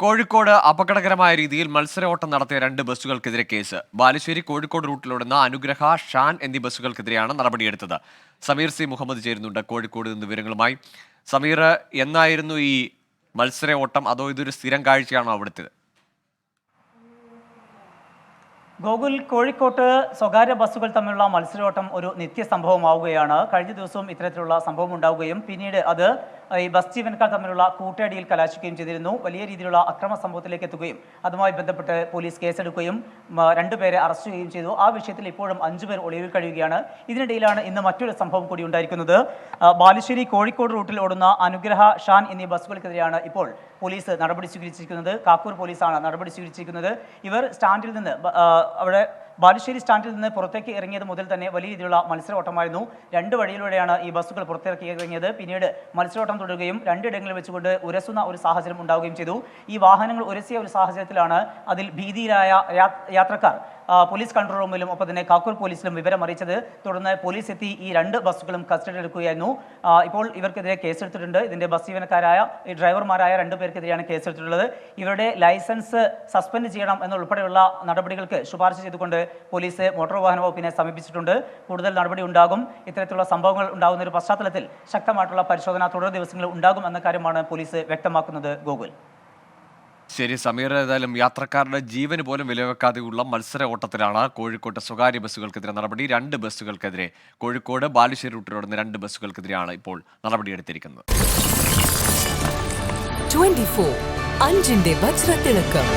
കോഴിക്കോട് അപകടകരമായ രീതിയിൽ മത്സര ഓട്ടം നടത്തിയ 2 ബസ്സുകൾക്കെതിരെ കേസ്. ബാലുശ്ശേരി കോഴിക്കോട് റൂട്ടിലോടുന്ന അനുഗ്രഹ, ഷാൻ എന്നീ ബസ്സുകൾക്കെതിരെയാണ് നടപടിയെടുത്തത്. സമീർ സി മുഹമ്മദ് ചേരുന്നുണ്ട് കോഴിക്കോട് നിന്ന് വിവരങ്ങളുമായി. സമീർ, എന്നായിരുന്നു ഈ മത്സര ഓട്ടം? അതോ ഇതൊരു സ്ഥിരം കാഴ്ചയാണോ അവിടുത്തെ? ഗോകുൽ, കോഴിക്കോട്ട് സ്വകാര്യ ബസ്സുകൾ തമ്മിലുള്ള മത്സരോട്ടം ഒരു നിത്യസംഭവമാവുകയാണ്. കഴിഞ്ഞ ദിവസവും ഇത്തരത്തിലുള്ള സംഭവം ഉണ്ടാവുകയും പിന്നീട് അത് ഈ ബസ് ജീവനക്കാർ തമ്മിലുള്ള കൂട്ടയടിയിൽ കലാശിക്കുകയും ചെയ്തിരുന്നു. വലിയ രീതിയിലുള്ള അക്രമ സംഭവത്തിലേക്ക് എത്തുകയും അതുമായി ബന്ധപ്പെട്ട് പോലീസ് കേസെടുക്കുകയും 2 പേരെ അറസ്റ്റ് ചെയ്യുകയും ചെയ്തു. ആ വിഷയത്തിൽ ഇപ്പോഴും 5 പേർ ഒളിവിൽ കഴിയുകയാണ്. ഇതിനിടയിലാണ് ഇന്ന് മറ്റൊരു സംഭവം കൂടി ഉണ്ടായിരിക്കുന്നത്. ബാലുശ്ശേരി കോഴിക്കോട് റൂട്ടിൽ ഓടുന്ന അനുഗ്രഹ, ഷാൻ എന്നീ ബസ്സുകൾക്കെതിരെയാണ് ഇപ്പോൾ പോലീസ് നടപടി സ്വീകരിച്ചിരിക്കുന്നത്. കാക്കൂർ പോലീസാണ് നടപടി സ്വീകരിച്ചിരിക്കുന്നത്. ഇവർ സ്റ്റാൻഡിൽ നിന്ന് അവിടെ ബാലുശ്ശേരി സ്റ്റാൻഡിൽ നിന്ന് പുറത്തേക്ക് ഇറങ്ങിയത് മുതൽ തന്നെ വലിയ രീതിയിലുള്ള മത്സരോട്ടമായിരുന്നു. 2 വഴിയിലൂടെയാണ് ഈ ബസ്സുകൾ പുറത്തിറക്കി ഇറങ്ങിയത്. പിന്നീട് മത്സരോട്ടം തുടരുകയും 2 ഇടങ്ങളിൽ വെച്ചുകൊണ്ട് ഉരസുന്ന ഒരു സാഹചര്യം ഉണ്ടാവുകയും ചെയ്തു. ഈ വാഹനങ്ങൾ ഉരസിയ ഒരു സാഹചര്യത്തിലാണ് അതിൽ ഭീതിയിലായ യാത്രക്കാർ പോലീസ് കൺട്രോൾ റൂമിലും ഒപ്പം തന്നെ കാക്കൂർ പോലീസിലും വിവരം അറിയിച്ചത്. തുടർന്ന് പോലീസ് എത്തി ഈ 2 ബസ്സുകളും കസ്റ്റഡിയിൽ എടുക്കുകയായിരുന്നു. ഇപ്പോൾ ഇവർക്കെതിരെ കേസെടുത്തിട്ടുണ്ട്. ഇതിന്റെ ബസ് ജീവനക്കാരായ ഈ ഡ്രൈവർമാരായ 2 പേർക്കെതിരെയാണ് കേസെടുത്തിട്ടുള്ളത്. ഇവരുടെ ലൈസൻസ് സസ്പെൻഡ് ചെയ്യണം എന്നുൾപ്പെടെയുള്ള നടപടികൾക്ക് ശുപാർശ ചെയ്തുകൊണ്ട് പോലീസ് മോട്ടോർ വാഹന വകുപ്പിനെ സമീപിച്ചിട്ടുണ്ട്. കൂടുതൽ നടപടി ഉണ്ടാകും. ഇത്തരത്തിലുള്ള സംഭവങ്ങൾ ഉണ്ടാകുന്ന ഒരു പശ്ചാത്തലത്തിൽ ശക്തമായിട്ടുള്ള പരിശോധന തുടർ ദിവസങ്ങളിൽ ഉണ്ടാകും എന്ന കാര്യമാണ് പോലീസ് വ്യക്തമാക്കുന്നത്. ഗോകുൽ. ശരി സമീർ, ഏതായാലും യാത്രക്കാരുടെ ജീവന് പോലും വിലവെക്കാതെയുള്ള മത്സര ഓട്ടത്തിലാണ് കോഴിക്കോട്ടെ സ്വകാര്യ ബസ്സുകൾക്കെതിരെ നടപടി. 2 ബസ്സുകൾക്കെതിരെ, കോഴിക്കോട് ബാലുശ്ശേരി റൂട്ടിലോടുന്ന 2 ബസ്സുകൾക്കെതിരെയാണ് ഇപ്പോൾ നടപടിയെടുത്തിരിക്കുന്നത്. 24 അഞ്ചിന്റെ വജ്രത്തിളക്കം.